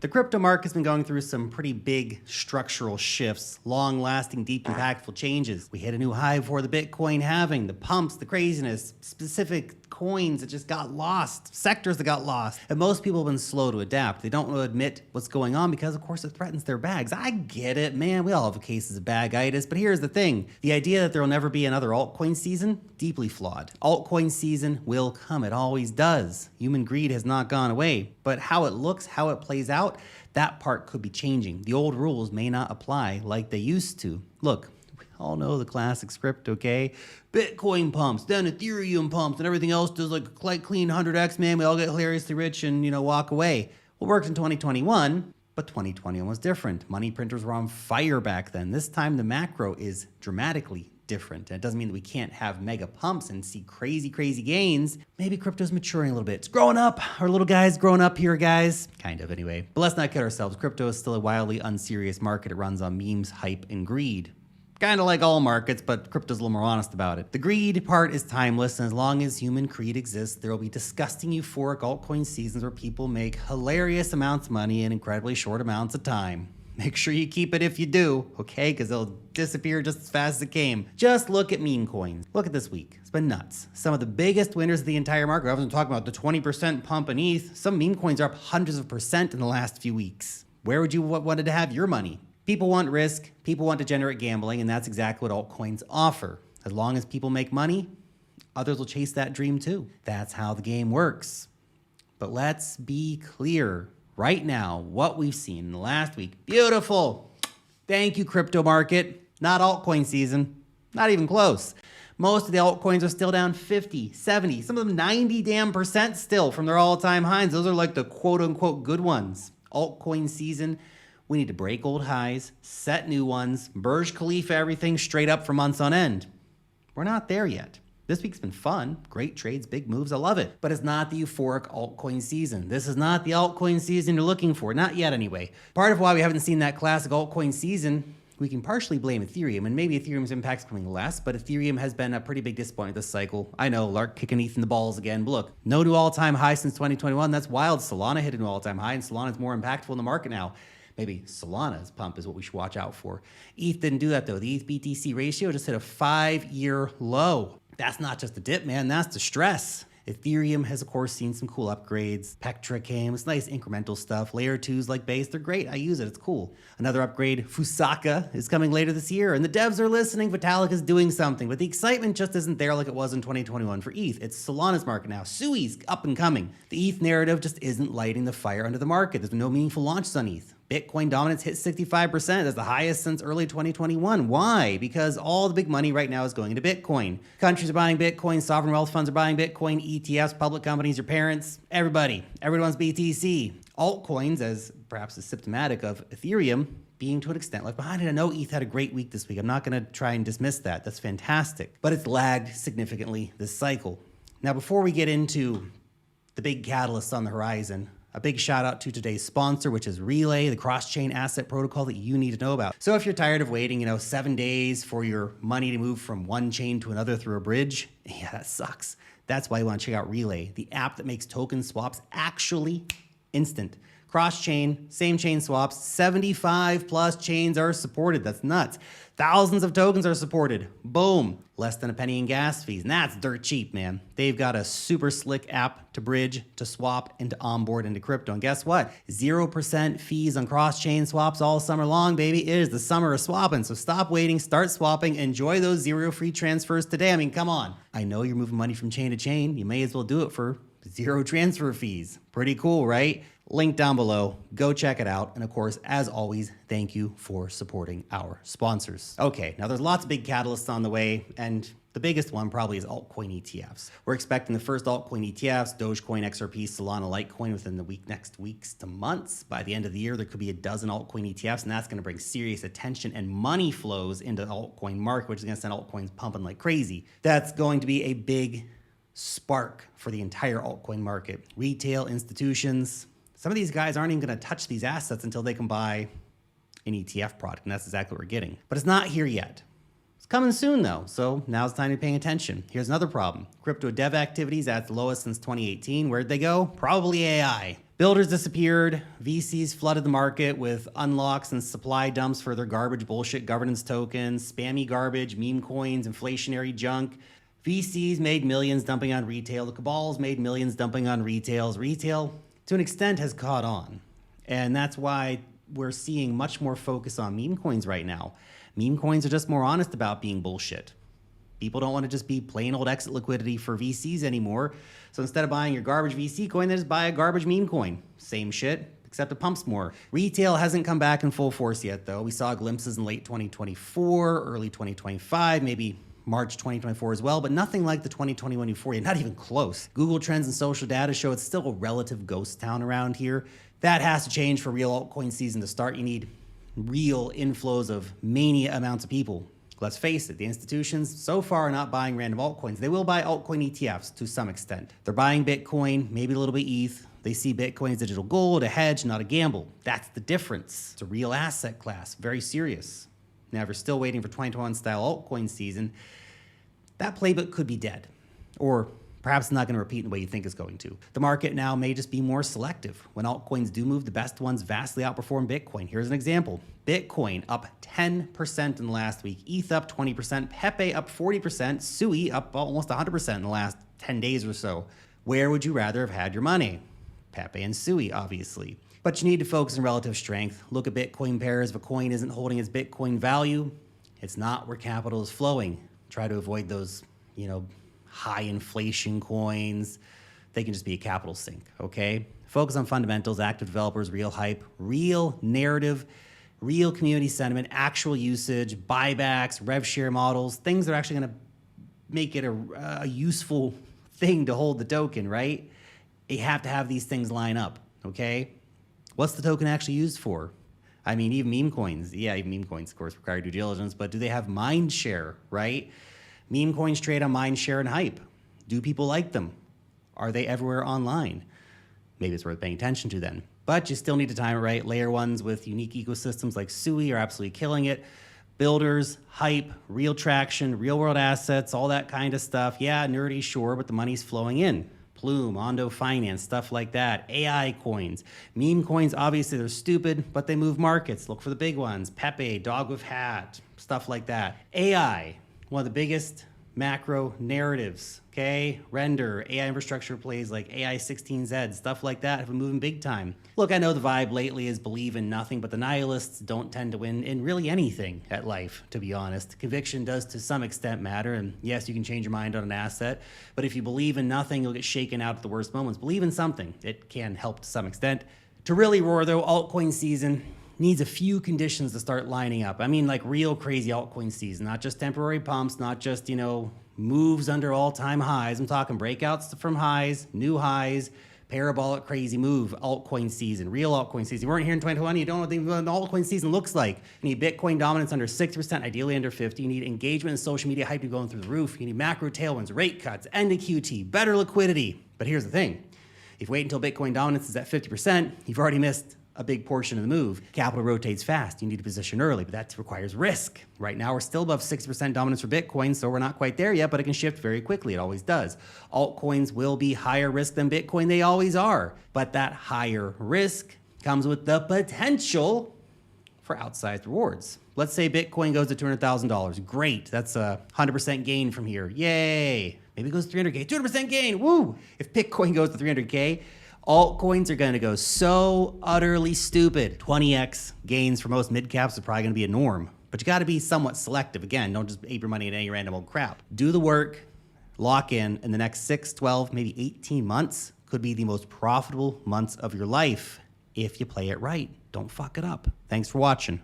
The crypto market's been going through some pretty big structural shifts, long-lasting, deep, impactful changes. We hit a new high before the Bitcoin halving, the pumps, the craziness, specific coins that just got lost, sectors that got lost. And most people have been slow to adapt. They don't want to admit what's going on because, of course, it threatens their bags. I get it, man. We all have cases of bagitis. But here's the thing. The idea that there will never be another altcoin season, deeply flawed. Altcoin season will come. It always does. Human greed has not gone away. But how it looks, how it plays out, that part could be changing. The old rules may not apply like they used to. Look, we all know the classic script, okay? Bitcoin pumps, then Ethereum pumps, and everything else does like clean 100x, man. We all get hilariously rich and, walk away. Well, it worked in 2021, but 2021 was different. Money printers were on fire back then. This time the macro is dramatically different. And it doesn't mean that we can't have mega pumps and see crazy gains. Maybe crypto's maturing a little bit. It's growing up. Our little guy's growing up here, guys. Kind of, anyway. But let's not kid ourselves. Crypto is still a wildly unserious market. It runs on memes, hype, and greed. Kind of like all markets, but crypto's a little more honest about it. The greed part is timeless, and as long as human greed exists, there will be disgusting euphoric altcoin seasons where people make hilarious amounts of money in incredibly short amounts of time. Make sure you keep it if you do, okay? Because they'll disappear just as fast as it came. Just look at meme coins. Look at this week. It's been nuts. Some of the biggest winners of the entire market. I wasn't talking about the 20% pump in ETH. Some meme coins are up hundreds of percent in the last few weeks. Where would you wanted to have your money? People want risk. People want degenerate gambling, and that's exactly what altcoins offer. As long as people make money, others will chase that dream too. That's how the game works. But let's be clear. Right now, what we've seen in the last week, beautiful. Thank you, crypto market. Not altcoin season, not even close. Most of the altcoins are still down 50, 70, some of them 90 damn percent still from their all-time highs. Those are like the quote-unquote good ones. Altcoin season, we need to break old highs, set new ones, Burj Khalifa everything straight up for months on end. We're not there yet. This week's been fun. Great trades, big moves. I love it. But it's not the euphoric altcoin season. This is not the altcoin season you're looking for. Not yet, anyway. Part of why we haven't seen that classic altcoin season, we can partially blame Ethereum, and maybe Ethereum's impact's becoming less, but Ethereum has been a pretty big disappointment this cycle. I know, Lark kicking ETH in the balls again. But look, no new all-time high since 2021. That's wild. Solana hit a new all-time high, and Solana's more impactful in the market now. Maybe Solana's pump is what we should watch out for. ETH didn't do that, though. The ETH-BTC ratio just hit a 5-year low. That's not just a dip, man. That's the stress. Ethereum has, of course, seen some cool upgrades. Pectra came. It's nice incremental stuff. Layer 2s like Base, they're great. I use it. It's cool. Another upgrade, Fusaka, is coming later this year. And the devs are listening. Vitalik is doing something. But the excitement just isn't there like it was in 2021 for ETH. It's Solana's market now. Sui's up and coming. The ETH narrative just isn't lighting the fire under the market. There's been no meaningful launches on ETH. Bitcoin dominance hit 65%. That's the highest since early 2021. Why? Because all the big money right now is going into Bitcoin. Countries are buying Bitcoin. Sovereign wealth funds are buying Bitcoin. ETFs, public companies, your parents, everybody. Everyone's BTC. Altcoins, as perhaps is symptomatic of Ethereum, being to an extent left behind. And I know ETH had a great week this week. I'm not going to try and dismiss that. That's fantastic. But it's lagged significantly this cycle. Now, before we get into the big catalysts on the horizon, a big shout out to today's sponsor, which is Relay, the cross-chain asset protocol that you need to know about. So if you're tired of waiting, 7 days for your money to move from one chain to another through a bridge, yeah, that sucks. That's why you want to check out Relay, the app that makes token swaps actually instant. Cross-chain, same chain swaps, 75 plus chains are supported. That's nuts. Thousands of tokens are supported. Boom. Less than a penny in gas fees. And that's dirt cheap, man. They've got a super slick app to bridge, to swap, and to onboard into crypto. And guess what? 0% fees on cross-chain swaps all summer long, baby. It is the summer of swapping. So stop waiting, start swapping, enjoy those 0 free transfers today. I mean, come on. I know you're moving money from chain to chain. You may as well do it for 0 transfer fees. Pretty cool, right? Link down below. Go check it out. And of course, as always, thank you for supporting our sponsors. Okay, now there's lots of big catalysts on the way, and the biggest one probably is altcoin ETFs. We're expecting the first altcoin ETFs, Dogecoin, XRP, Solana, Litecoin within the next weeks to months. By the end of the year, there could be a dozen altcoin ETFs, and that's going to bring serious attention and money flows into the altcoin market, which is going to send altcoins pumping like crazy. That's going to be a big spark for the entire altcoin market. Retail, institutions, some of these guys aren't even going to touch these assets until they can buy an ETF product, and that's exactly what we're getting. But it's not here yet. It's coming soon, though, so now's the time to be paying attention. Here's another problem. Crypto dev activities at its lowest since 2018. Where'd they go? Probably AI. Builders disappeared. VCs flooded the market with unlocks and supply dumps for their garbage bullshit governance tokens, spammy garbage, meme coins, inflationary junk. VCs made millions dumping on retail. The cabals made millions dumping on retails. Retail, to an extent, has caught on. And that's why we're seeing much more focus on meme coins right now. Meme coins are just more honest about being bullshit. People don't want to just be plain old exit liquidity for VCs anymore. So instead of buying your garbage VC coin, they just buy a garbage meme coin. Same shit, except it pumps more. Retail hasn't come back in full force yet, though. We saw glimpses in late 2024, early 2025, maybe March 2024 as well, but nothing like the 2021 euphoria, not even close. Google Trends and social data show it's still a relative ghost town around here. That has to change for real altcoin season to start. You need real inflows of mania amounts of people. Let's face it, the institutions so far are not buying random altcoins. They will buy altcoin ETFs to some extent. They're buying Bitcoin, maybe a little bit ETH. They see Bitcoin as digital gold, a hedge, not a gamble. That's the difference. It's a real asset class, very serious. Now, if you're still waiting for 2021 style altcoin season, that playbook could be dead, or perhaps not going to repeat in the way you think it's going to. The market now may just be more selective. When altcoins do move, the best ones vastly outperform Bitcoin. Here's an example. Bitcoin up 10% in the last week, ETH up 20%, Pepe up 40%, Sui up almost 100% in the last 10 days or so. Where would you rather have had your money? Pepe and Sui, obviously. But you need to focus on relative strength. Look at Bitcoin pairs. If a coin isn't holding its Bitcoin value, it's not where capital is flowing. Try to avoid those, high inflation coins. They can just be a capital sink, okay? Focus on fundamentals, active developers, real hype, real narrative, real community sentiment, actual usage, buybacks, rev share models, things that are actually going to make it a useful thing to hold the token, right? You have to have these things line up, okay? What's the token actually used for? I mean, even meme coins. Yeah, even meme coins, of course, require due diligence, but do they have mind share, right? Meme coins trade on mind share and hype. Do people like them? Are they everywhere online? Maybe it's worth paying attention to then. But you still need to time it right. Layer ones with unique ecosystems like Sui are absolutely killing it. Builders, hype, real traction, real world assets, all that kind of stuff. Yeah, nerdy, sure, but the money's flowing in. Plume, Ondo Finance, stuff like that. AI coins. Meme coins, obviously they're stupid, but they move markets. Look for the big ones. Pepe, Dog with Hat, stuff like that. AI, one of the biggest macro narratives, okay? Render, AI infrastructure plays like AI 16Z, stuff like that have been moving big time. Look, I know the vibe lately is believe in nothing, but the nihilists don't tend to win in really anything at life, to be honest. Conviction does to some extent matter, and yes, you can change your mind on an asset, but if you believe in nothing, you'll get shaken out at the worst moments. Believe in something. It can help to some extent. To really roar, though, altcoin season needs a few conditions to start lining up. I mean, like real crazy altcoin season, not just temporary pumps, not just, moves under all-time highs. I'm talking breakouts from highs, new highs, parabolic crazy move, altcoin season, real altcoin season. You weren't here in 2020, you don't know what the altcoin season looks like. You need Bitcoin dominance under 6%, ideally under 50. You need engagement in social media hype to going through the roof. You need macro tailwinds, rate cuts, end of QT, better liquidity. But here's the thing. If you wait until Bitcoin dominance is at 50%, you've already missed a big portion of the move. Capital rotates fast. You need to position early, but that requires risk. Right now, we're still above 60% dominance for Bitcoin, so we're not quite there yet, but it can shift very quickly. It always does. Altcoins will be higher risk than Bitcoin. They always are. But that higher risk comes with the potential for outsized rewards. Let's say Bitcoin goes to $200,000. Great. That's a 100% gain from here. Yay. Maybe it goes to 300K. 200% gain. Woo. If Bitcoin goes to 300K, altcoins are going to go so utterly stupid. 20x gains for most mid caps are probably going to be a norm. But you got to be somewhat selective. Again, don't just ape your money in any random old crap. Do the work, lock in the next 6, 12, maybe 18 months could be the most profitable months of your life if you play it right. Don't fuck it up. Thanks for watching.